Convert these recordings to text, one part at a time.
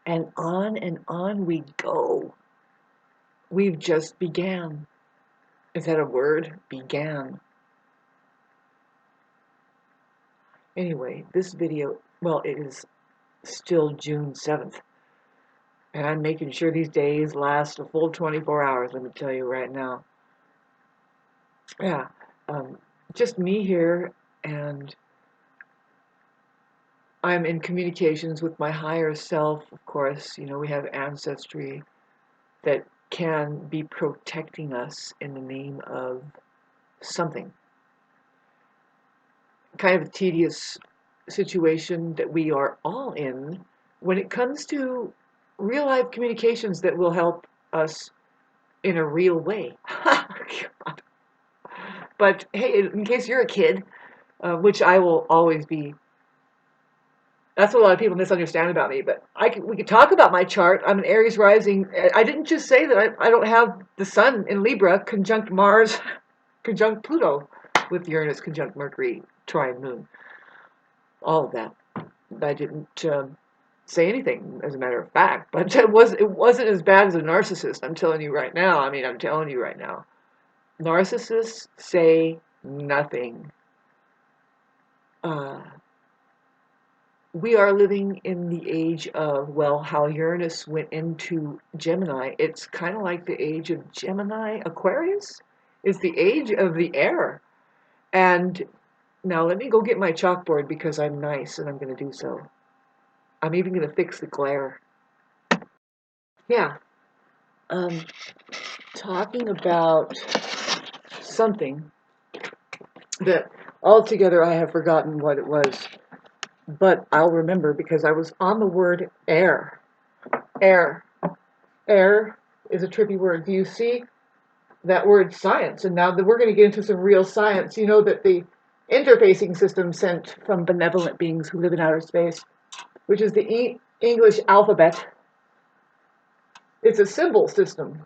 and on we go. We've just began. Is that a word? Began. Anyway, this video, well, it is still June 7th. And I'm making sure these days last a full 24 hours, let me tell you right now. Yeah, just me here, and I'm in communications with my higher self, of course. You know, we have ancestry that can be protecting us in the name of something. Kind of a tedious situation that we are all in when it comes to real life communications that will help us in a real way. But hey, in case you're a kid, which I will always be, that's what a lot of people misunderstand about me. But we could talk about my chart. I'm an Aries rising. I didn't just say that I don't have the Sun in Libra conjunct Mars, conjunct Pluto, with Uranus conjunct Mercury, trine Moon. All of that. I didn't say anything, as a matter of fact. But it wasn't as bad as a narcissist. I'm telling you right now. I mean, I'm telling you right now. Narcissists say nothing. We are living in the age of, well, how Uranus went into Gemini. It's kind of like the age of Gemini. Aquarius is the age of the air. And now let me go get my chalkboard because I'm nice and I'm going to do so. I'm even going to fix the glare. Yeah. Talking about something that altogether I have forgotten what it was. But I'll remember because I was on the word air. Air. Air is a trippy word. Do you see that word science? And now that we're going to get into some real science, you know that the interfacing system sent from benevolent beings who live in outer space, which is the English alphabet, it's a symbol system.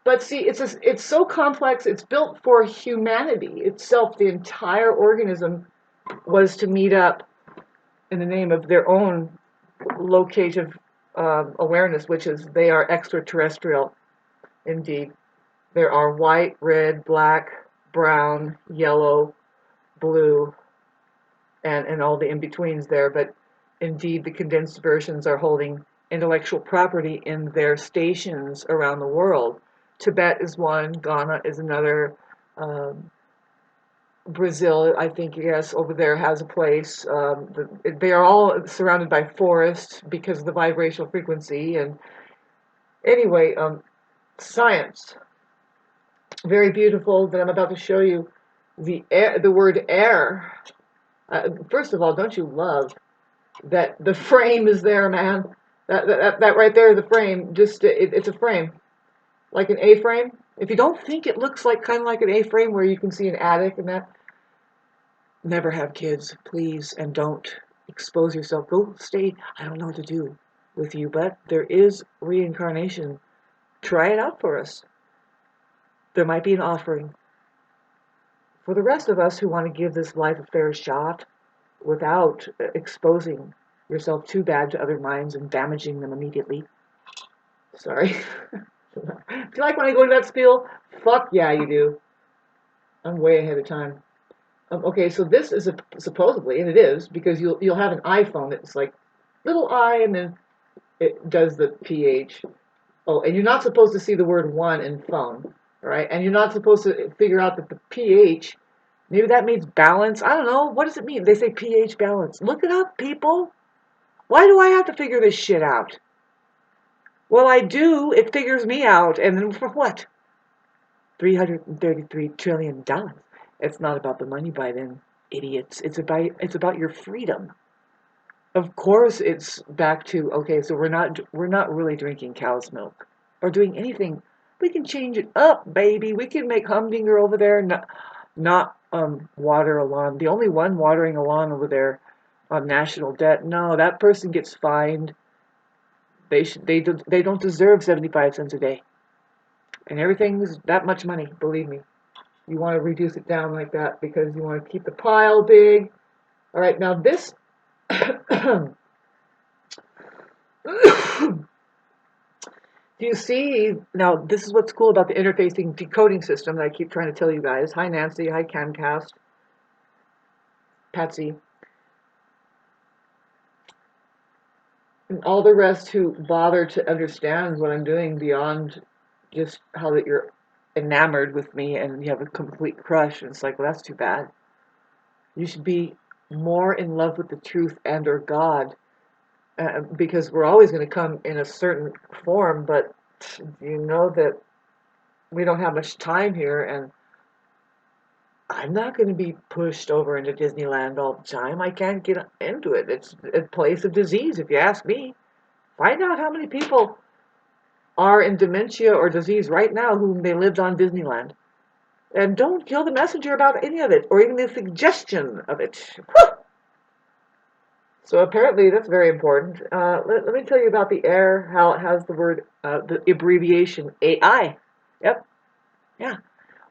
But see, it's so complex, it's built for humanity itself. The entire organism was to meet up in the name of their own locative awareness, which is they are extraterrestrial indeed. There are white, red, black, brown, yellow, blue, and all the in-betweens there. But indeed, the condensed versions are holding intellectual property in their stations around the world. Tibet is one, Ghana is another, Brazil, I think, yes, over there has a place. They are all surrounded by forests because of the vibrational frequency. And anyway, science, very beautiful. That I'm about to show you the word air. First of all, don't you love that the frame is there, man? That right there, the frame. Just it's a frame, like an A-frame. If you don't think it looks like kind of like an A-frame where you can see an attic and that. Never have kids, please, and don't expose yourself. Go stay. I don't know what to do with you, but there is reincarnation. Try it out for us. There might be an offering. For the rest of us who want to give this life a fair shot without exposing yourself too bad to other minds and damaging them immediately. Sorry. Do you like when I go to that spiel? Fuck yeah, you do. I'm way ahead of time. Okay, so this is supposedly, and it is, because you'll have an iPhone that's like little I, and then it does the PH. Oh, and you're not supposed to see the word one in phone, right? And you're not supposed to figure out that the PH, maybe that means balance. I don't know. What does it mean? They say pH balance. Look it up, people. Why do I have to figure this shit out? Well, I do. It figures me out. And then for what? $333 trillion. It's not about the money by then, idiots. It's about your freedom. Of course, it's back to, okay, so we're not really drinking cow's milk or doing anything. We can change it up, baby. We can make Humdinger over there not water a lawn. The only one watering a lawn over there on national debt. No, that person gets fined. They don't deserve 75 cents a day. And everything's that much money, believe me. You want to reduce it down like that because you want to keep the pile big. All right, now this Do you see, now this is what's cool about the interfacing decoding system that I keep trying to tell you guys. Hi Nancy, hi Camcast, Patsy, and all the rest who bother to understand what I'm doing beyond just how that you're enamored with me and you have a complete crush. And it's like, well, that's too bad. You should be more in love with the truth and or God, because we're always going to come in a certain form, but you know that we don't have much time here, and I'm not going to be pushed over into Disneyland all the time. I can't get into it. It's a place of disease, if you ask me. Find out how many people are in dementia or disease right now whom they lived on Disneyland. And don't kill the messenger about any of it, or even the suggestion of it. So apparently that's very important. Let me tell you about the air, how it has the word, the abbreviation AI. Yep, yeah.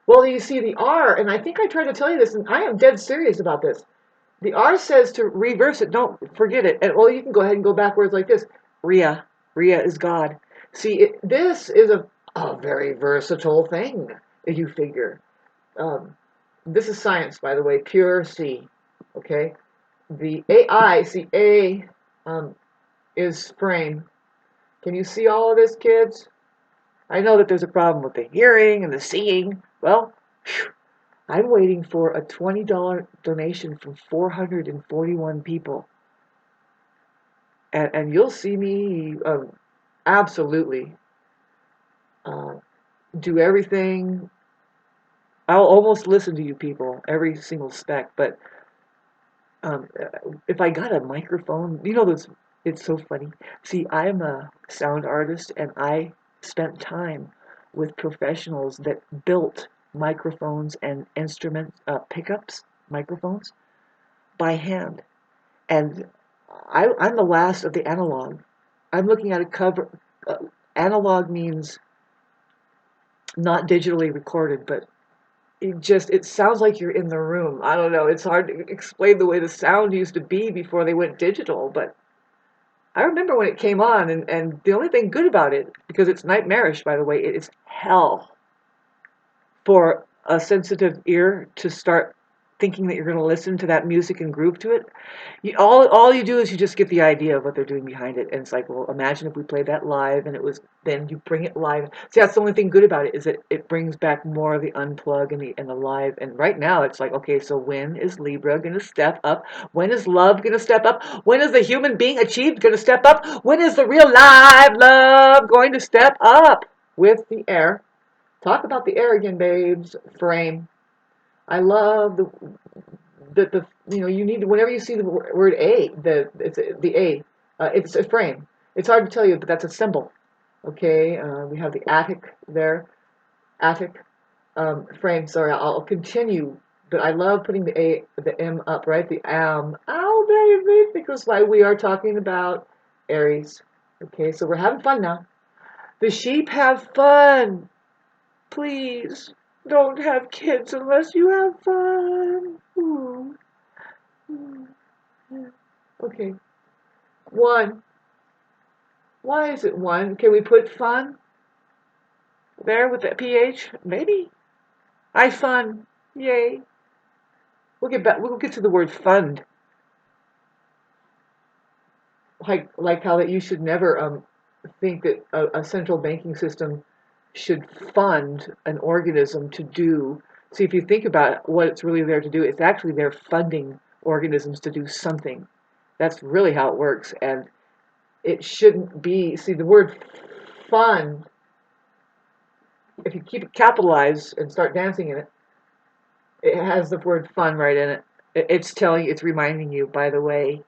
Well, you see the R, and I think I tried to tell you this, and I am dead serious about this. The R says to reverse it. Don't forget it. And well, you can go ahead and go backwards like this. Ria. Ria is God. See, this is a very versatile thing, if you figure. This is science, by the way, pure C. Okay? The AI, see, A is frame. Can you see all of this, kids? I know that there's a problem with the hearing and the seeing. Well, whew, I'm waiting for a $20 donation from 441 people. And you'll see me absolutely uh, do everything. I'll almost listen to you people, every single spec. But um, if I got a microphone, you know, it's so funny. See, I'm a sound artist, and I spent time with professionals that built microphones and instrument pickups, microphones, by hand. And I'm the last of the analog. I'm looking at a cover. Analog means not digitally recorded, but it sounds like you're in the room. I don't know. It's hard to explain the way the sound used to be before they went digital, but I remember when it came on, and the only thing good about it, because it's nightmarish, by the way, it is hell for a sensitive ear to start thinking that you're going to listen to that music and groove to it. All you do is you just get the idea of what they're doing behind it, and it's like, well, imagine if we played that live, and it was then you bring it live. See, that's the only thing good about it, is that it brings back more of the unplug and the live. And right now, it's like, okay, so when is Libra going to step up? When is love going to step up? When is the human being achieved going to step up? When is the real live love going to step up? With the air. Talk about the air again, babes. Frame. I love the you need to, whenever you see the word a, it's the a, it's a frame. It's hard to tell you, but that's a symbol. Okay, we have the attic there, attic frame. Sorry, I'll continue, but I love putting the m up, right? The am. Oh baby, because why we are talking about Aries. Okay, so we're having fun now. The sheep have fun. Please don't have kids unless you have fun. Ooh. Okay. One. Why is it one? Can we put fun there with the PH? Maybe. I fun. Yay. We'll get back. We'll get to the word fund. Like how that you should never think that a central banking system should fund an organism to do. See, if you think about what it's really there to do, it's actually they're funding organisms to do something. That's really how it works, and it shouldn't be. See, the word fun, if you keep it capitalized and start dancing in it, it has the word fun right in it. It's telling, it's reminding you, by the way,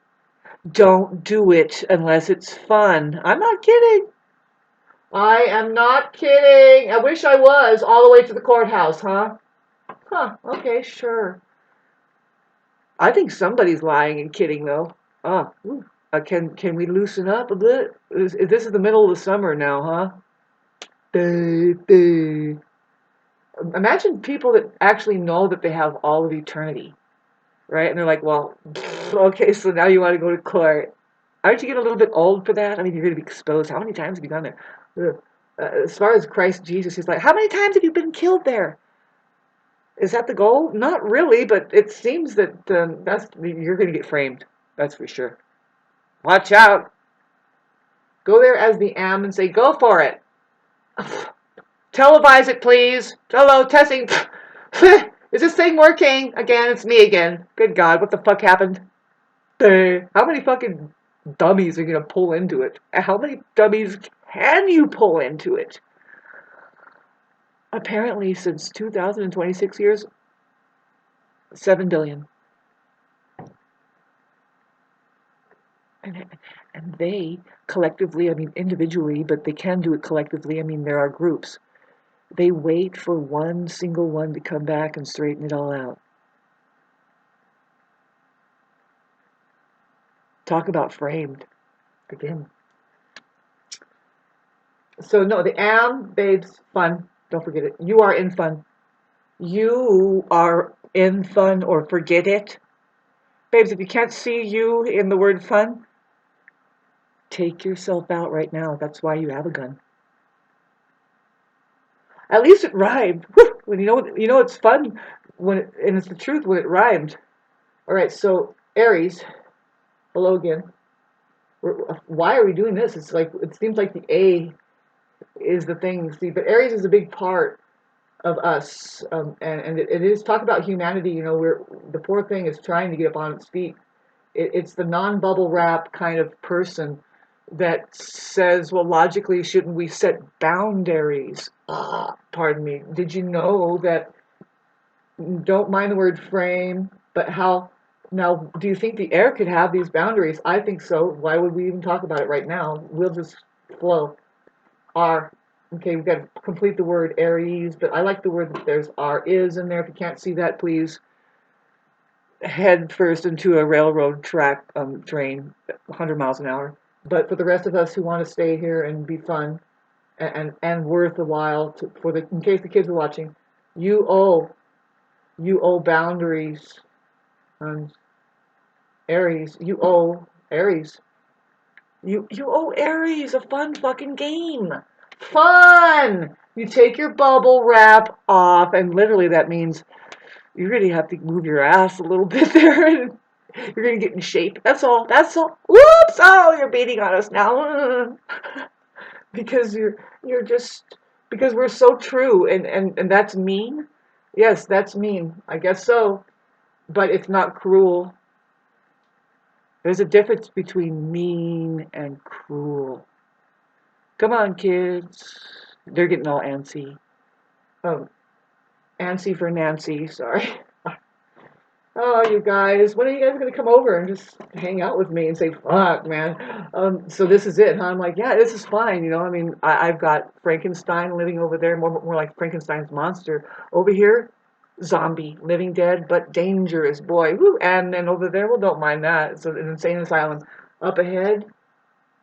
don't do it unless it's fun. I'm not kidding. I am not kidding. I wish I was all the way to the courthouse, huh? Huh, okay, sure. I think somebody's lying and kidding, though. Can we loosen up a bit? This is the middle of the summer now, huh? Baby. Imagine people that actually know that they have all of eternity, right? And they're like, well, okay, so now you want to go to court. Aren't you getting a little bit old for that? I mean, you're going to be exposed. How many times have you gone there? Ugh. As far as Christ Jesus, he's like, how many times have you been killed there? Is that the goal? Not really, but it seems that you're going to get framed. That's for sure. Watch out. Go there as the am and say, go for it. Televise it, please. Hello, testing. Is this thing working? Again, it's me again. Good God, what the fuck happened? How many fucking dummies are you going to pull into it? How many dummies can you pull into it? Apparently, since 2026 years, 7 billion. And they collectively, I mean individually, but they can do it collectively. I mean, there are groups. They wait for one single one to come back and straighten it all out. Talk about framed. Again. So no, the am, babes, fun. Don't forget it. You are in fun. You are in fun, or forget it. Babes, if you can't see you in the word fun, take yourself out right now. That's why you have a gun. At least it rhymed. When you know it's fun and it's the truth when it rhymed. All right, so Aries, hello again. Why are we doing this? It's like it seems like the A is the thing. See, but Aries is a big part of us, and it is talk about humanity. You know, we're the poor thing is trying to get up on its feet. It's the non-bubble wrap kind of person that says, well, logically, shouldn't we set boundaries? Pardon me. Did you know that? Don't mind the word frame, but how? Now, do you think the air could have these boundaries? I think so. Why would we even talk about it right now? We'll just flow. R. Okay, we've got to complete the word Aries, but I like the word that there's R is in there. If you can't see that, please head first into a railroad track train, 100 miles an hour. But for the rest of us who want to stay here and be fun and worth a while, in case the kids are watching, you owe boundaries. Aries, you owe Aries. You owe Aries a fun fucking game. Fun! You take your bubble wrap off, and literally that means you really have to move your ass a little bit there, and you're gonna get in shape. That's all. That's all. Whoops! Oh, you're beating on us now. Because you're just because we're so true, and that's mean. Yes, that's mean. I guess so. But it's not cruel. There's a difference between mean and cruel. Come on, kids. They're getting all antsy. Oh, antsy for Nancy, sorry. Oh, you guys, when are you guys going to come over and just hang out with me and say, fuck, man? So this is it, huh? I'm like, yeah, this is fine, you know? I mean, I've got Frankenstein living over there, more like Frankenstein's monster. Over here, zombie, living dead, but dangerous, boy. Woo. And then over there, well, don't mind that. It's an insane asylum. Up ahead,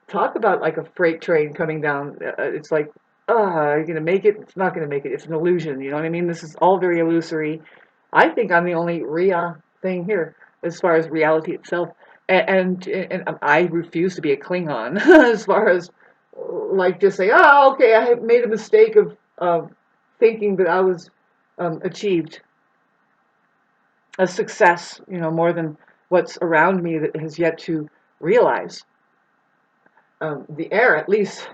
talk about like a freight train coming down. It's like, are you going to make it? It's not going to make it. It's an illusion, you know what I mean? This is all very illusory. I think I'm the only thing here as far as reality itself. And I refuse to be a Klingon as far as like just say, oh, okay, I have made a mistake of thinking that I was achieved a success, you know, more than what's around me that has yet to realize. The air, at least,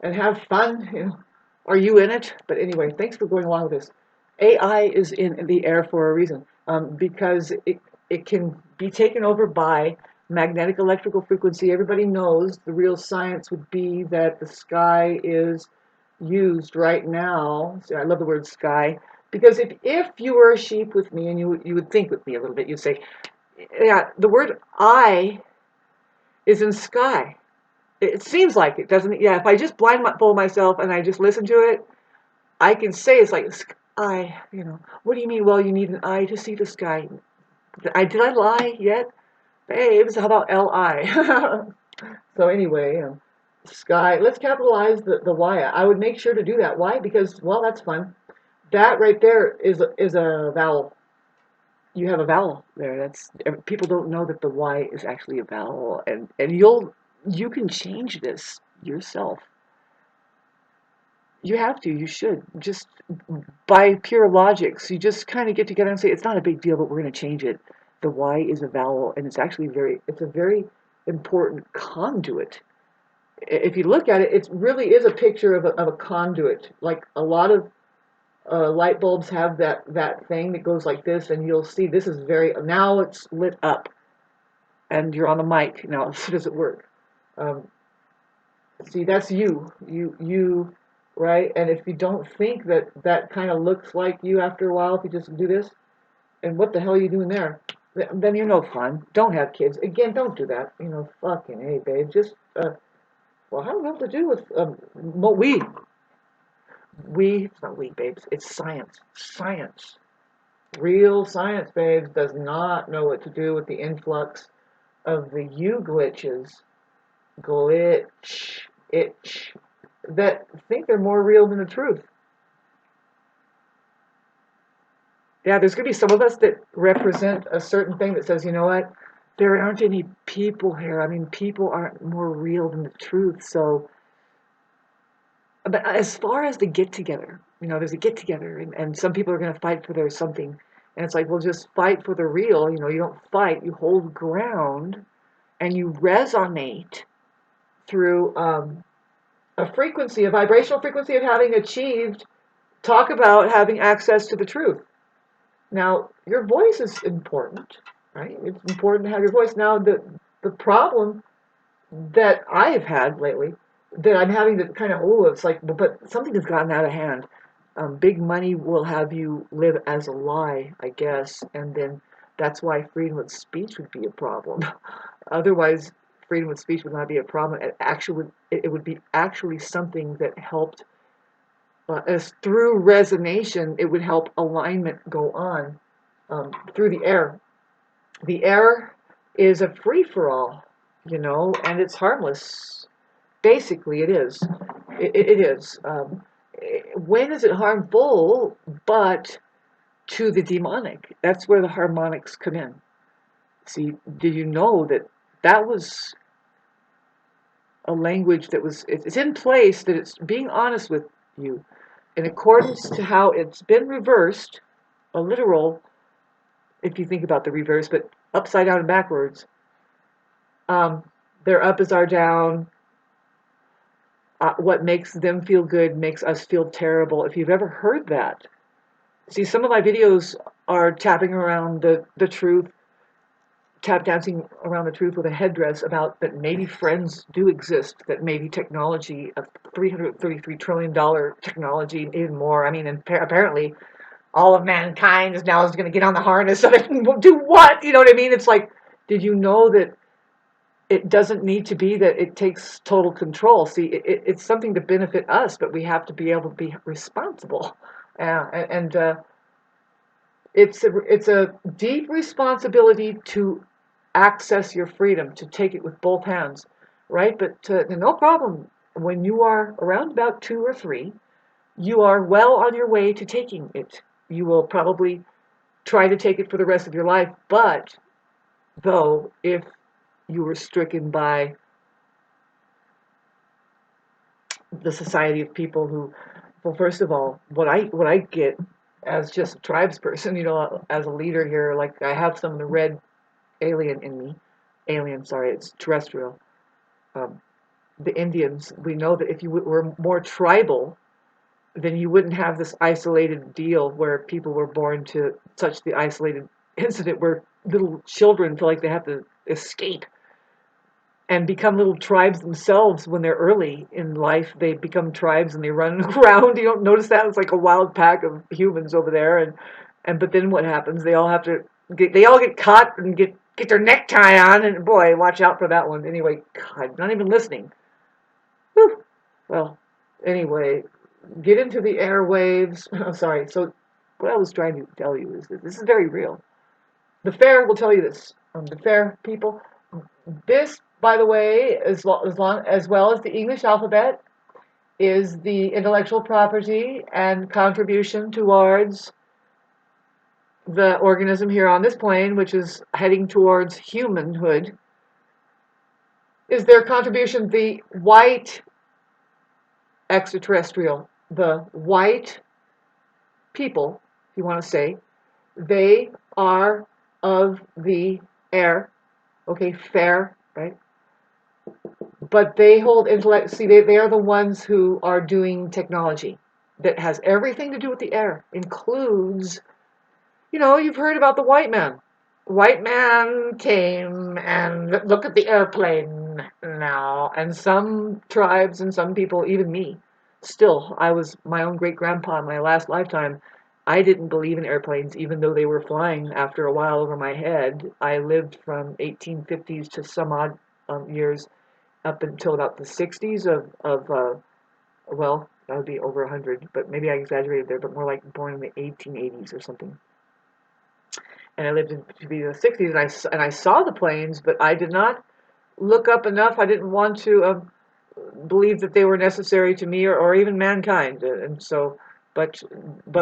and have fun. You know, are you in it? But anyway, thanks for going along with this. AI is in the air for a reason, because it can be taken over by magnetic electrical frequency. Everybody knows the real science would be that the sky is used right now. See, I love the word sky, because if you were a sheep with me and you would think with me a little bit, you'd say, yeah, the word I is in sky. It seems like it, doesn't it? Yeah, if I just blindfold myself and I just listen to it, I can say it's like sky, you know. What do you mean? Well, you need an eye to see the sky. Did I lie yet? Babes, how about L-I? So anyway, sky, let's capitalize the Y. I would make sure to do that. Why? Because, well, that's fun. That right there is a vowel. You have a vowel there. People don't know that the Y is actually a vowel, and you'll You can change this yourself. You have to, you should. Just by pure logic. So you just kind of get together and say, it's not a big deal, but we're going to change it. The Y is a vowel, and it's actually it's a very important conduit. If you look at it, it really is a picture of a conduit. Like a lot of light bulbs have that thing that goes like this, and you'll see this is now it's lit up, and you're on the mic. Now, so does it work? Um, See, that's you, right? And if you don't think that that kind of looks like you after a while, if you just do this, and what the hell are you doing there? Then you're no fun. Don't have kids. Again, don't do that. Fucking hey, babe. Just well, I don't know what to do with it's not we, babes. It's science. Science. Real science, babes, does not know what to do with the influx of the you glitches, itch, that think they're more real than the truth. Yeah, there's going to be some of us that represent a certain thing that says, you know what, there aren't any people here. I mean, people aren't more real than the truth. So, but as far as the get together, there's a get together, and some people are going to fight for their something. And it's like, well, just fight for the real. You don't fight, you hold ground, and you resonate through a vibrational frequency of having achieved. Talk about having access to the truth. Now, your voice is important, right? It's important to have your voice. Now, the problem that I've had lately, that I'm having to kind of, it's like, but something has gotten out of hand. Big money will have you live as a lie, I guess, and then that's why freedom of speech would be a problem. Otherwise, freedom of speech would not be a problem. It would be actually something that helped, as through resonation, it would help alignment go on through the air. The air is a free for all, and it's harmless. Basically, it is. It is. When is it harmful? But to the demonic. That's where the harmonics come in. See, did you know that that was a language that it's in place, that it's being honest with you in accordance to how it's been reversed, a literal, if you think about the reverse, but upside down and backwards. Um, their up is our down. What makes them feel good makes us feel terrible. If you've ever heard that, see, some of my videos are tapping around the truth, tap dancing around the truth with a headdress about that maybe friends do exist, that maybe technology, a $333 trillion technology, even more. I mean, and apparently all of mankind is now going to get on the harness of it and do what? You know what I mean? It's like, did you know that it doesn't need to be that it takes total control? See, it's something to benefit us, but we have to be able to be responsible. And it's a deep responsibility to access your freedom, to take it with both hands, right? But no problem. When you are around about 2 or 3, you are well on your way to taking it. You will probably try to take it for the rest of your life, but though, if you were stricken by the society of people who, well, first of all, what I get as just a tribes person, as a leader here, like I have some of the red alien in me. Alien, sorry, it's terrestrial. Um, the Indians, we know that if you were more tribal, then you wouldn't have this isolated deal where people were born to such the isolated incident where little children feel like they have to escape and become little tribes themselves. When they're early in life, they become tribes and they run around. You don't notice that? It's like a wild pack of humans over there. And but then what happens? They all get caught and get their necktie on, and boy, watch out for that one. Anyway, God, not even listening. Whew. Well, anyway, get into the airwaves. I'm sorry. So what I was trying to tell you is that this is very real. The fair will tell you this. The fair people. This, by the way, as well as the English alphabet, is the intellectual property and contribution towards the organism here on this plane, which is heading towards humanhood. is their contribution the white extraterrestrial, the white people, if you want to say, they are of the air, okay, fair, right? But they hold intellect, see, they are the ones who are doing technology that has everything to do with the air, includes, you've heard about the white man. The white man came and look at the airplane now. And some tribes and some people, even me, still, I was my own great grandpa in my last lifetime. I didn't believe in airplanes, even though they were flying after a while over my head. I lived from 1850s to some odd years up until about the 60s well, that would be over 100, but maybe I exaggerated there, but more like born in the 1880s or something. And I lived to be the 60s, and I saw the planes, but I did not look up enough. I didn't want to believe that they were necessary to me or even mankind. And so, but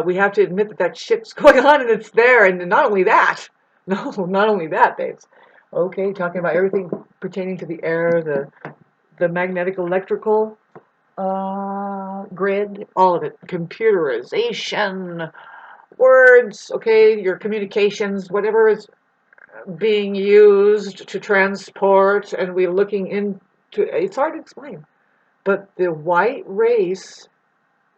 we have to admit that shit's going on and it's there. And not only that, no, not only that, babes. Okay, talking about everything pertaining to the air, the magnetic electrical grid, all of it, computerization, words, okay, your communications, whatever is being used to transport, and we're looking into, it's hard to explain, but the white race,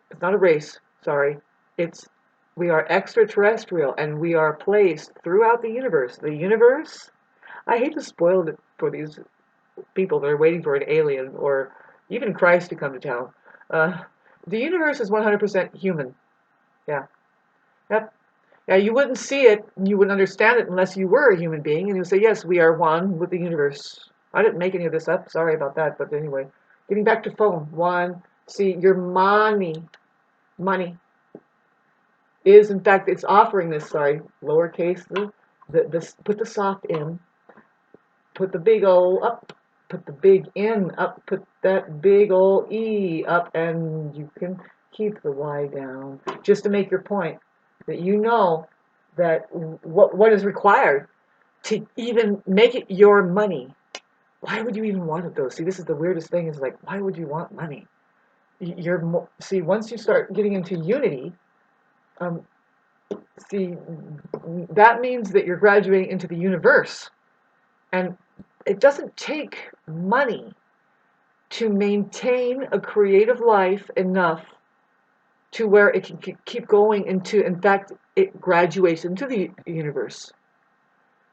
it's not a race, sorry, it's, we are extraterrestrial, and we are placed throughout the universe. The universe, I hate to spoil it for these people that are waiting for an alien or even Christ to come to town. The universe is 100% human. Yeah. Yep. Yeah, you wouldn't see it, you wouldn't understand it unless you were a human being, and you would say, yes, we are one with the universe. I didn't make any of this up, sorry about that, but anyway. Getting back to phone, one, see, your money is, in fact, it's offering this, sorry, lowercase, put the soft in, put the big O up, put the big N up, put that big old E up, and you can keep the Y down, just to make your point, that you know that what is required to even make it your money. Why would you even want it though? See, this is the weirdest thing, is like, why would you want money? See, once you start getting into unity, see, that means that you're graduating into the universe. And it doesn't take money to maintain a creative life enough to where it can keep going into, in fact, it graduates into the universe.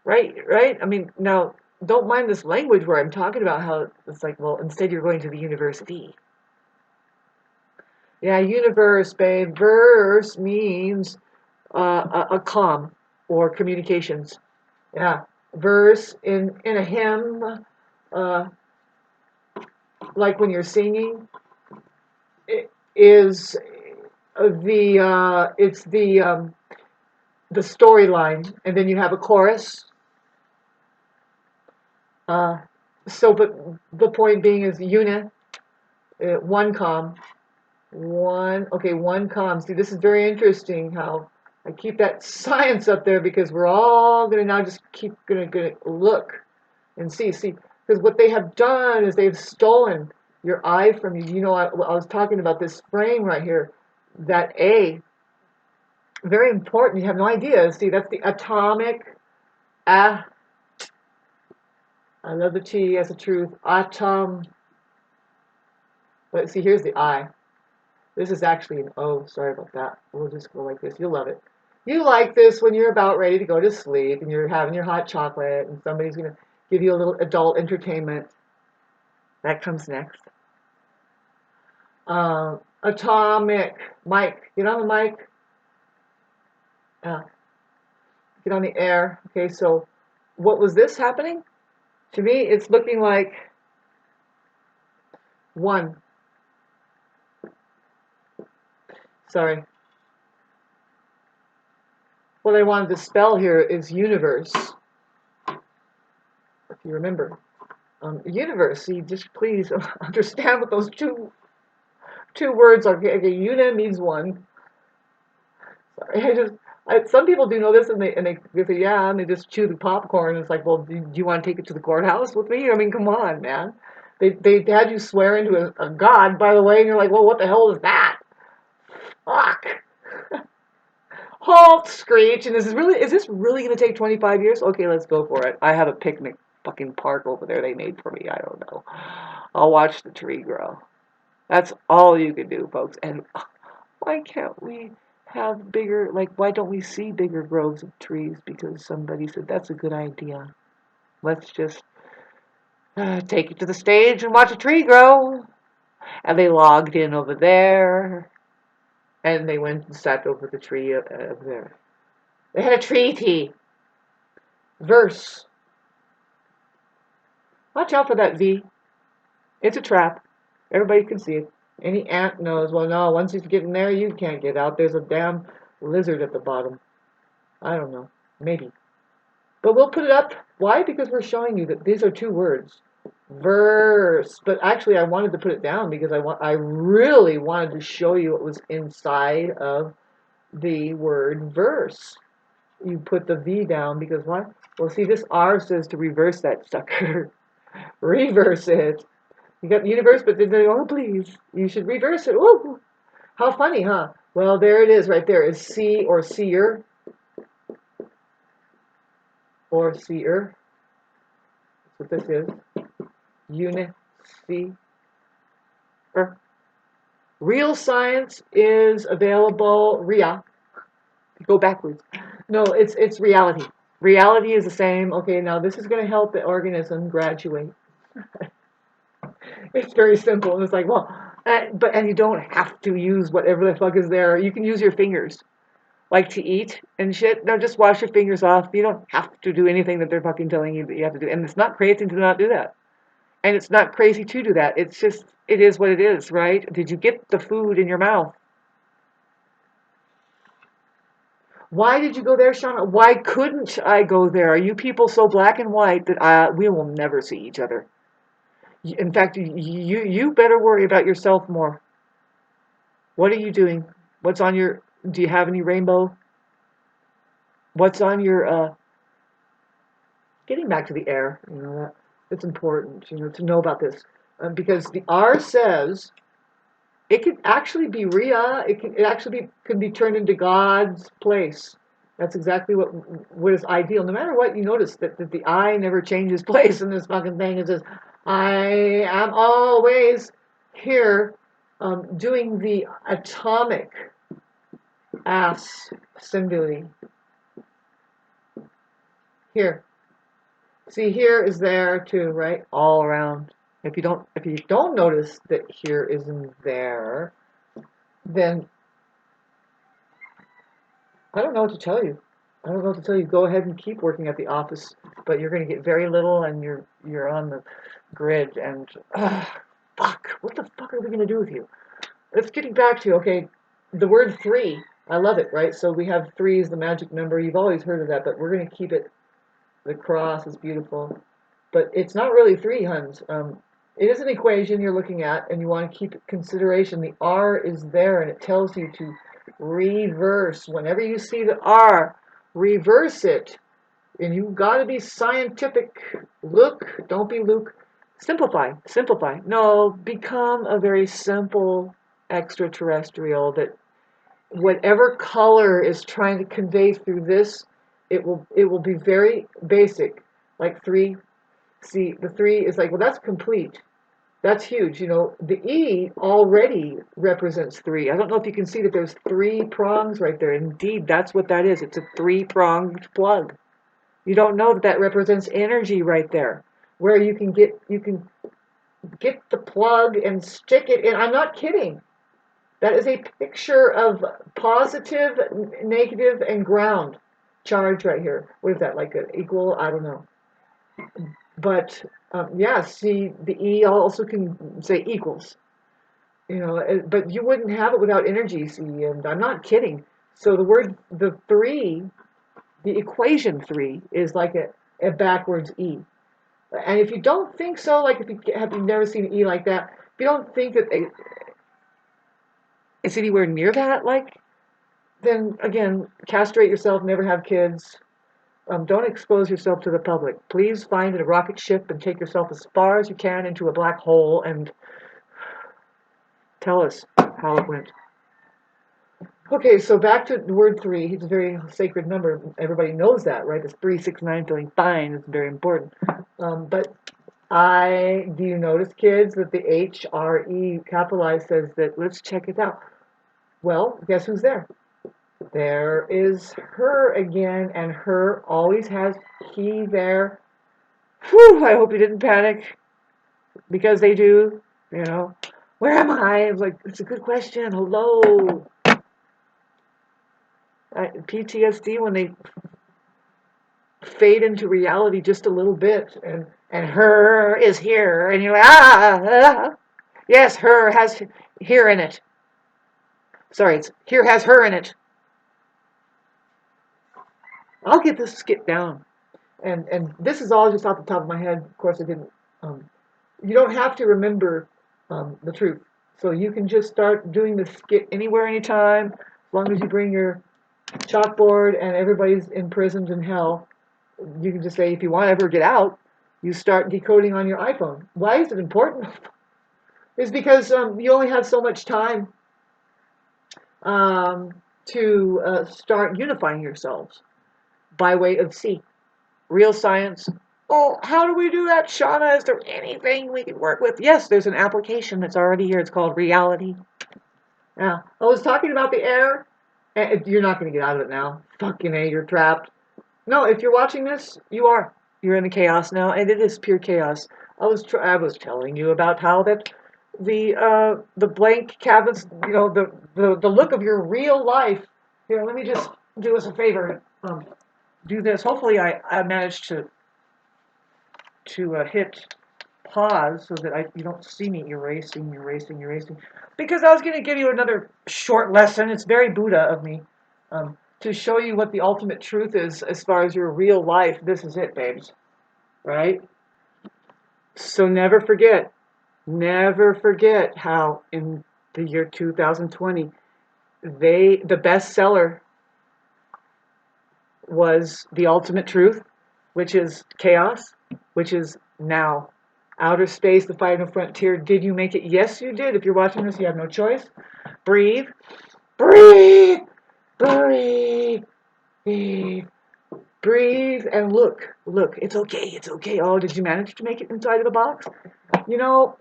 Right? I mean, now, don't mind this language where I'm talking about how it's like, well, instead you're going to the university. Yeah, universe, babe. Verse means a comm or communications. Yeah, verse in a hymn, uh, like when you're singing, it is it's the storyline, and then you have a chorus. Uh, but the point being is one comm, one comm. See, this is very interesting how I keep that science up there, because we're all going to now just keep going to look and see, because what they have done is they've stolen your eye from you. I was talking about this frame right here, that A, very important. You have no idea. See, that's the atomic. I love the T as a truth. Atom. But see, here's the I. This is actually an O. Sorry about that. We'll just go like this. You'll love it. You like this when you're about ready to go to sleep and you're having your hot chocolate and somebody's going to give you a little adult entertainment. That comes next. Atomic. Mike. Get on the mic. Get on the air. Okay, so what was this happening? To me, it's looking like one. Sorry. What I wanted to spell here is universe. If you remember. Universe. See, just please understand what those two words are. Okay, una means one. Sorry, some people do know this, and they say, yeah, and they just chew the popcorn. It's like, well, do you want to take it to the courthouse with me? I mean, come on, man. They had you swear into a god, by the way, and you're like, well, what the hell is that? Fuck. Halt, Screech. And is this really going to take 25 years? Okay, let's go for it. I have a picnic fucking park over there they made for me. I don't know. I'll watch the tree grow. That's all you can do, folks. And why can't we have bigger, like, why don't we see bigger groves of trees? Because somebody said that's a good idea. Let's just take it to the stage and watch a tree grow. And they logged in over there. And they went and sat over the tree over there. They had a treaty. Verse. Watch out for that V. It's a trap. Everybody can see it. Any ant knows, well, no, once you get in there, you can't get out. There's a damn lizard at the bottom. I don't know. Maybe. But we'll put it up. Why? Because we're showing you that these are two words. Verse. But actually, I wanted to put it down because I really wanted to show you what was inside of the word verse. You put the V down because what? Well, see, this R says to reverse that sucker. Reverse it. You got the universe, but then they go, oh, please, you should reverse it. Ooh, how funny, huh? Well, there it is right there. Is see or seer or seer. That's what this is. Unit, see. Real science is available. Ria. Go backwards. No, it's reality. Reality is the same. Okay, now this is going to help the organism graduate. It's very simple, and it's like, well, and you don't have to use whatever the fuck is there. You can use your fingers, like to eat and shit. No, just wash your fingers off. You don't have to do anything that they're fucking telling you that you have to do. And it's not crazy to not do that. And it's not crazy to do that. It's just, it is what it is, right? Did you get the food in your mouth? Why did you go there, Shauna? Why couldn't I go there? Are you people so black and white that we will never see each other? In fact, you better worry about yourself more. What are you doing? What's on your, do you have any rainbow? What's on your, getting back to the air, it's important, to know about this. Because the R says, it could actually be Ria, it actually could be turned into God's place. That's exactly what is ideal. No matter what, you notice that the I never changes place in this fucking thing. It says, I am always here doing the atomic assembly. Here. See, here is there too, right? All around. If you don't notice that here isn't there, then I don't know what to tell you. I don't know what to tell you. Go ahead and keep working at the office, but you're going to get very little, and you're on the grid. And fuck, what the fuck are we going to do with you? Let's getting back to the word three. I love it, right? So we have three is the magic number. You've always heard of that, but we're going to keep it. The cross is beautiful, but it's not really three, huns. It is an equation you're looking at, and you want to keep consideration. The R is there, and it tells you to reverse. Whenever you see the R, reverse it. And you've got to be scientific. Look, don't be Luke. Simplify, simplify. No, become a very simple extraterrestrial that whatever color is trying to convey through this, it will be very basic. Like three. See, the three is like, well, that's complete. That's huge. The E already represents three. I don't know if you can see that there's three prongs right there. Indeed, that's what that is. It's a three-pronged plug. You don't know that that represents energy right there, where you can get the plug and stick it in. I'm not kidding. That is a picture of positive, negative, and ground charge right here. What is that, like an equal? I don't know. But yeah, see, the E also can say equals. But you wouldn't have it without energy, see, and I'm not kidding. So the three, the equation three is like a backwards E. And if you don't think so, like if you have never seen an E like that, if you don't think that it's anywhere near that, like, then again, castrate yourself, never have kids. Don't expose yourself to the public. Please find a rocket ship and take yourself as far as you can into a black hole and tell us how it went. Okay, so back to word 3. It's a very sacred number. Everybody knows that, right? It's 369, feeling fine. It's very important. But do you notice, kids, that the HRE capitalized says that, let's check it out. Well, guess who's there? There is her again, and her always has he there. Whew, I hope you didn't panic, because they do, you know. Where am I? I was like, it's a good question. Hello. PTSD when they fade into reality just a little bit, and her is here, and you're like, yes, her has here in it. Sorry, it's here has her in it. I'll get this skit down. And this is all just off the top of my head. Of course, I didn't. You don't have to remember the truth. So you can just start doing the skit anywhere, anytime, as long as you bring your chalkboard and everybody's imprisoned in hell. You can just say, if you want to ever get out, you start decoding on your iPhone. Why is it important? It's because you only have so much time to start unifying yourselves by way of C. Real science. Oh, how do we do that, Shauna? Is there anything we can work with? Yes, there's an application that's already here. It's called Reality. Yeah. I was talking about the air. You're not going to get out of it now. Fucking A, you're trapped. No, if you're watching this, you are. You're in the chaos now, and it is pure chaos. I was telling you about how that the blank canvas, the look of your real life. Here, let me just do us a favor. Do this. Hopefully, I managed to hit pause so that you don't see me erasing. Because I was going to give you another short lesson. It's very Buddha of me. To show you what the ultimate truth is as far as your real life. This is it, babes. Right? So never forget how in the year 2020, the bestseller was The Ultimate Truth, which is chaos, which is now. Outer space, the final frontier. Did you make it? Yes, you did. If you're watching this, you have no choice. Breathe. Breathe. Breathe. Breathe. Breathe and look. It's okay. Oh, did you manage to make it inside of the box?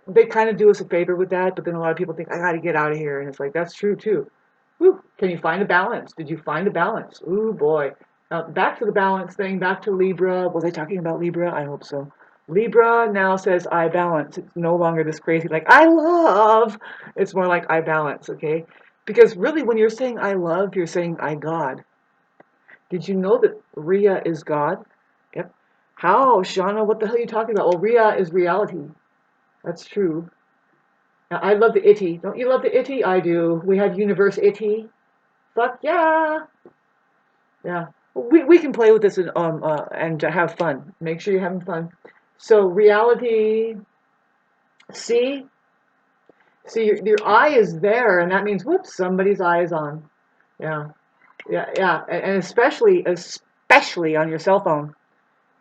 They kind of do us a favor with that, but then a lot of people think, I gotta get out of here. And it's like, that's true too. Whew. Can you find a balance? Did you find a balance? Ooh, boy. Now, back to the balance thing, back to Libra. Was I talking about Libra? I hope so. Libra now says, I balance. It's no longer this crazy, like, I love. It's more like, I balance, okay? Because really, when you're saying I love, you're saying I God. Did you know that Rhea is God? Yep. How, Shauna? What the hell are you talking about? Well, Rhea is reality. That's true. Now, I love the itty. Don't you love the itty? I do. We have universe itty. Fuck yeah. Yeah. We can play with this and have fun. Make sure you're having fun. So reality. See, your eye is there, and that means whoops, somebody's eye is on. Yeah. And especially on your cell phone.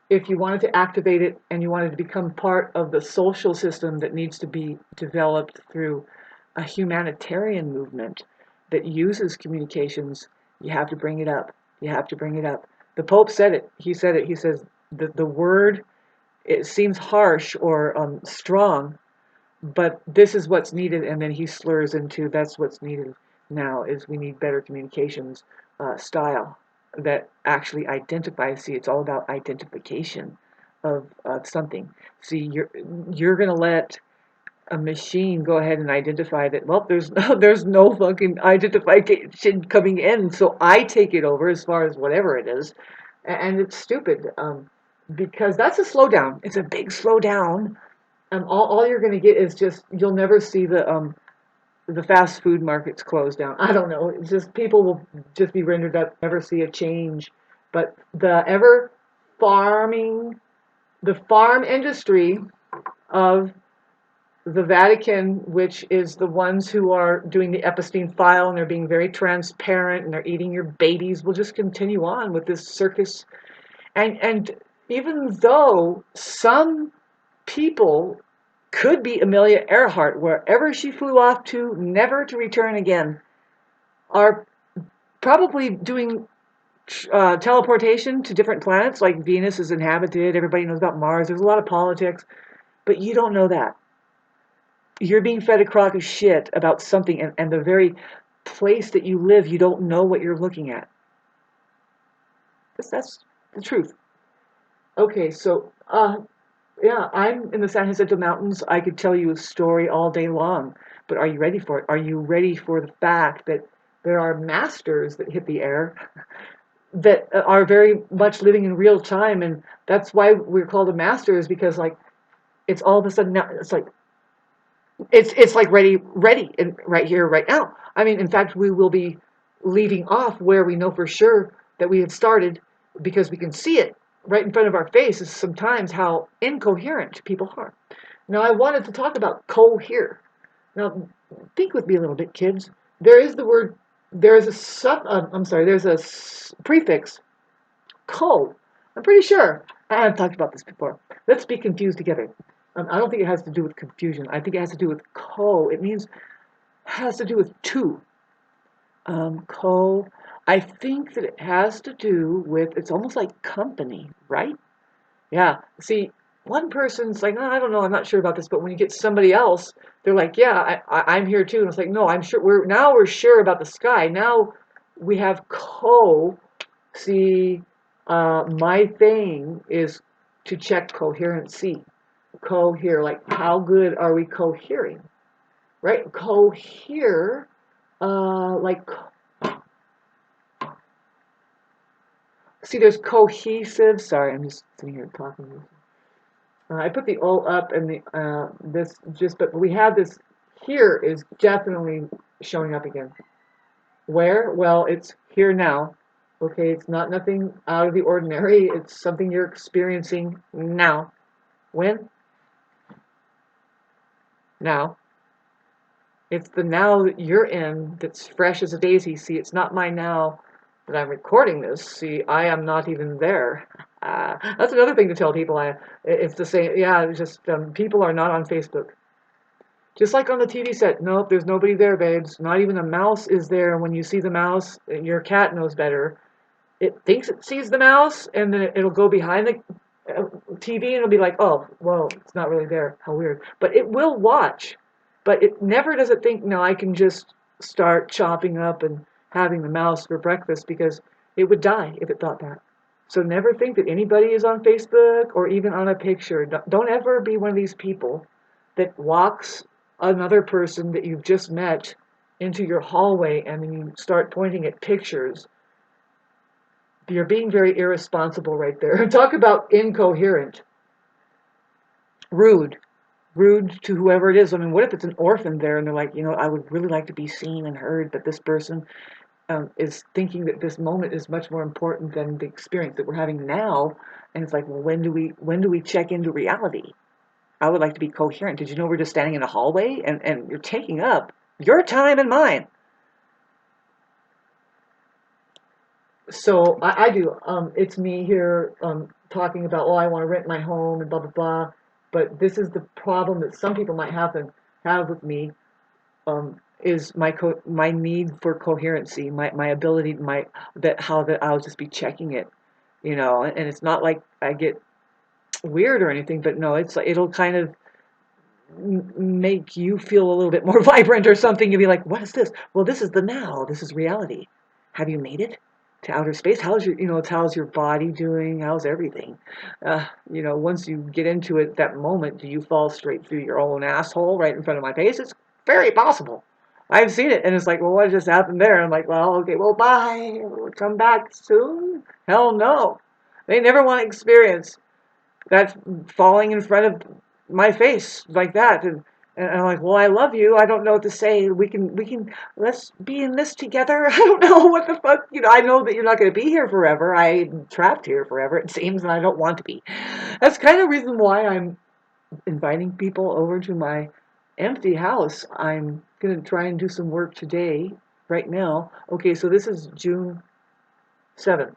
If you wanted to activate it and you wanted to become part of the social system that needs to be developed through a humanitarian movement that uses communications, you have to bring it up. The Pope said it. He said it. He says the word, it seems harsh or strong, but this is what's needed. And then he slurs into that's what's needed now is we need better communications style that actually identifies. See, it's all about identification of something. See, you're going to let a machine go ahead and identify that, well, there's no fucking identification coming in, so I take it over as far as whatever it is, and it's stupid, because that's a slowdown. It's a big slowdown. All you're going to get is just, you'll never see the fast food markets close down. I don't know. It's just people will just be rendered up, never see a change. But the farm industry of the Vatican, which is the ones who are doing the Epstein file, and they're being very transparent, and they're eating your babies, will just continue on with this circus. And even though some people could be Amelia Earhart, wherever she flew off to, never to return again, are probably doing teleportation to different planets, like Venus is inhabited. Everybody knows about Mars. There's a lot of politics, but you don't know that. You're being fed a crock of shit about something, and the very place that you live, you don't know what you're looking at. That's the truth. Okay, so yeah, I'm in the San Jacinto Mountains. I could tell you a story all day long, but are you ready for it? Are you ready for the fact that there are masters that hit the air that are very much living in real time, and that's why we're called a master, is because like it's all of a sudden now, it's like ready and right here, right now. I mean, in fact, we will be leaving off where we know for sure that we have started because we can see it right in front of our face. Is sometimes how incoherent people are. Now, I wanted to talk about cohere. Now, think with me a little bit, kids. There is the word. There is a I'm sorry. There's a prefix co. I'm pretty sure. I've talked about this before. Let's be confused together. I don't think it has to do with confusion. I think it has to do with co. It means has to do with two. Co. I think that it has to do with. It's almost like company, right? Yeah. See, one person's like, oh, I don't know, I'm not sure about this, but when you get somebody else, they're like, yeah, I'm here too. And it's like, no, I'm sure. We're sure about the sky. Now we have co. See, my thing is to check coherency. Cohere, like how good are we cohering, right? Cohere, like, see, there's cohesive. Sorry, I'm just sitting here talking. I put the O up and the this just, but we have this here is definitely showing up again. Where? Well, it's here now. Okay, it's not nothing out of the ordinary. It's something you're experiencing now. When? Now. It's the now that you're in that's fresh as a daisy. See, it's not my now that I'm recording this. See, I am not even there. That's another thing to tell people. It's the same. Yeah, it's just people are not on Facebook. Just like on the TV set. Nope, there's nobody there, babes. Not even a mouse is there. And when you see the mouse, your cat knows better. It thinks it sees the mouse, and then it'll go behind the TV and it'll be like, oh, whoa, it's not really there. How weird. But it will watch. But it never does it think, no, I can just start chopping up and having the mouse for breakfast, because it would die if it thought that. So never think that anybody is on Facebook or even on a picture. Don't ever be one of these people that walks another person that you've just met into your hallway and then you start pointing at pictures. You're being very irresponsible right there. Talk about incoherent. Rude. Rude to whoever it is. I mean, what if it's an orphan there and they're like, I would really like to be seen and heard, but this person is thinking that this moment is much more important than the experience that we're having now. And it's like, well, when do we check into reality? I would like to be coherent. Did you know we're just standing in a hallway and you're taking up your time and mine? So I do. It's me here talking about, oh, I want to rent my home and blah blah blah. But this is the problem that some people might have with me. Is my need for coherency, my ability, how that I'll just be checking it, and it's not like I get weird or anything, but no, it's like it'll kind of make you feel a little bit more vibrant or something. You'll be like, what is this? Well, this is the now. This is reality. Have you made it to outer space? How's your body doing? How's everything? Once you get into it, that moment, do you fall straight through your own asshole right in front of my face? It's very possible. I've seen it, and it's like, well, what just happened there? I'm like, well, okay, well, bye. Come back soon? Hell no. They never want to experience that falling in front of my face like that. And I'm like, well, I love you. I don't know what to say. Let's be in this together. I don't know what the fuck. I know that you're not going to be here forever. I'm trapped here forever, it seems, and I don't want to be. That's kind of the reason why I'm inviting people over to my empty house. I'm going to try and do some work today, right now. Okay, so this is June 7th.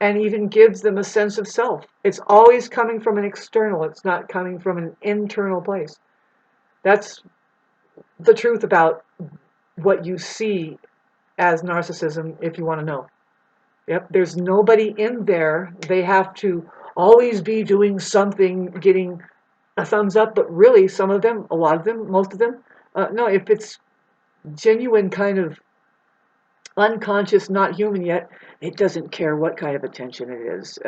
and even gives them a sense of self. It's always coming from an external, it's not coming from an internal place. That's the truth about what you see as narcissism, if you want to know. Yep, there's nobody in there. They have to always be doing something, getting a thumbs up, but really, some of them, a lot of them, most of them, no, if it's genuine kind of unconscious, not human yet, it doesn't care what kind of attention it is.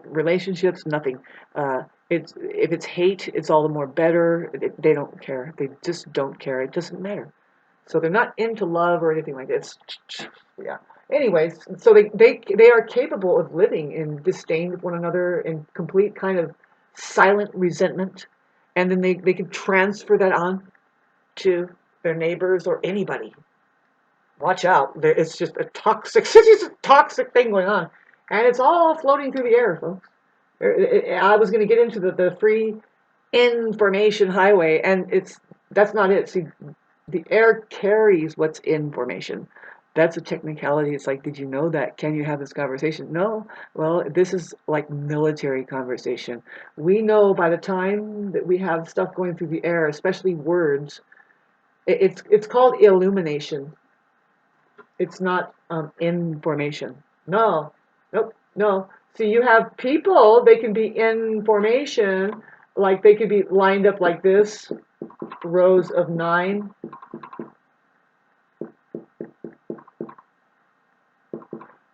Relationships, nothing. If it's hate, it's all the more better. They don't care. They just don't care. It doesn't matter. So they're not into love or anything like that. It's, yeah. Anyways, so they are capable of living in disdain with one another, in complete kind of silent resentment, and then they can transfer that on to their neighbors or anybody. Watch out. It's just a toxic, it's a toxic thing going on. And it's all floating through the air, folks. I was going to get into the free information highway, and that's not it. See, the air carries what's in formation. That's a technicality. It's like, did you know that? Can you have this conversation? No. Well, this is like military conversation. We know by the time that we have stuff going through the air, especially words, it's called illumination. It's not in formation. No, nope, no. See, you have people, they can be in formation, like they could be lined up like this, rows of 9.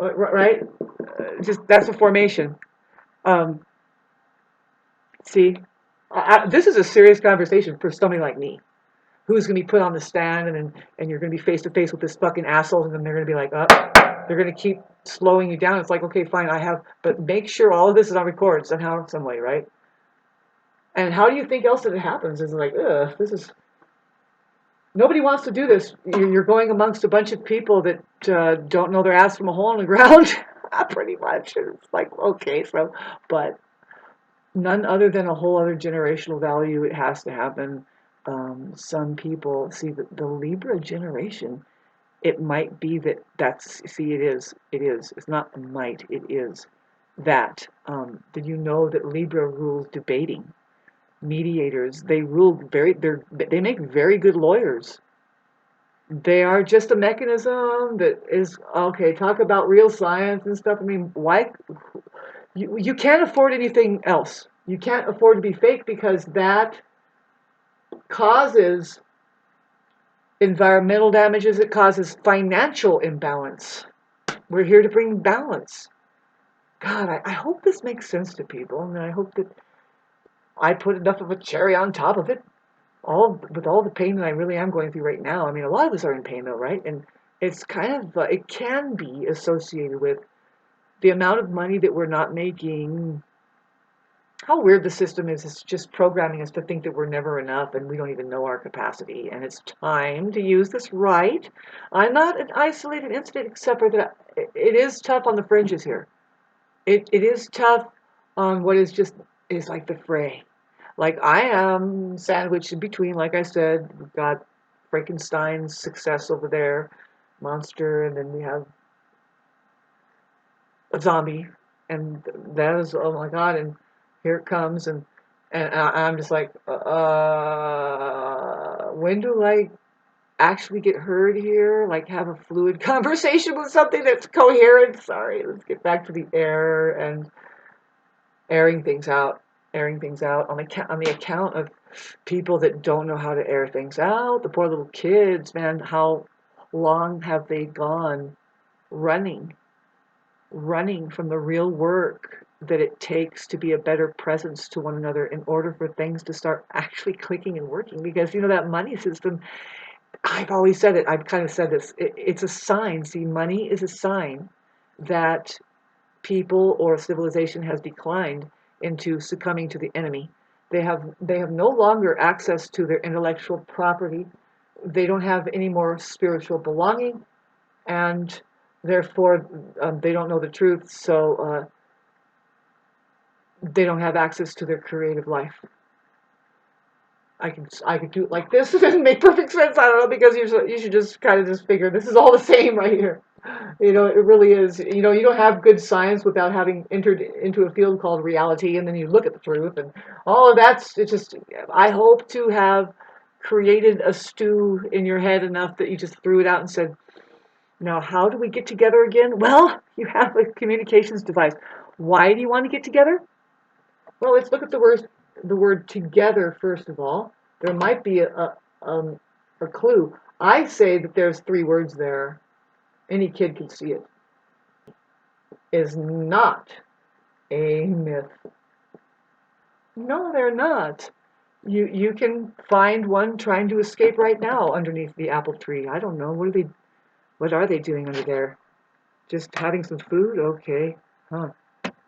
Right? Just that's a formation. Um, see, this is a serious conversation for somebody like me, who's going to be put on the stand, and you're going to be face to face with this fucking asshole, and then they're going to be like, they're going to keep slowing you down. It's like, okay, fine, but make sure all of this is on record somehow, some way, right? And how do you think else that it happens? Is like, this is, nobody wants to do this. You're going amongst a bunch of people that don't know their ass from a hole in the ground, pretty much. It's like, okay, so, but none other than a whole other generational value. It has to happen. Some people see the Libra generation. It might be see, it's not a might, it is that. Did you know that Libra rules debating? Mediators, they make very good lawyers. They are just a mechanism that is, okay, talk about real science and stuff. I mean, why, you can't afford anything else. You can't afford to be fake, because that causes environmental damages, it causes financial imbalance. We're here to bring balance. God, I hope this makes sense to people, and I hope that I put enough of a cherry on top of it, with all the pain that I really am going through right now. I mean, a lot of us are in pain, though, right? And it's kind of, it can be associated with the amount of money that we're not making. How weird the system is. It's just programming us to think that we're never enough and we don't even know our capacity. And it's time to use this right. I'm not an isolated incident, except for that it is tough on the fringes here. It is tough on what is like the fray. Like, I am sandwiched in between, like I said. We've got Frankenstein's success over there, monster, and then we have a zombie. And that is, oh my God, and here it comes, and I'm just like, when do I actually get heard here? Like, have a fluid conversation with something that's coherent? Sorry, let's get back to the air and airing things out. Airing things out on the account of people that don't know how to air things out. The poor little kids, man, how long have they gone running from the real work that it takes to be a better presence to one another in order for things to start actually clicking and working? Because, that money system, I've always said it, I've kind of said this, it's a sign. See, money is a sign that people or civilization has declined into succumbing to the enemy. They have no longer access to their intellectual property. They don't have any more spiritual belonging, and therefore they don't know the truth, so they don't have access to their creative life. I could do it like this. It doesn't make perfect sense. I don't know, because you should just kind of just figure this is all the same right here. You know, it really is. You know, you don't have good science without having entered into a field called reality, and then you look at the truth, and all of that's, it's just, I hope to have created a stew in your head enough that you just threw it out and said, now, how do we get together again? Well, you have a communications device. Why do you want to get together? Well, let's look at the word together first of all. There might be a clue. I say that there's three words there. Any kid can see it. Is not a myth. No, they're not. You can find one trying to escape right now underneath the apple tree. I don't know. What are they doing under there? Just having some food? Okay. Huh.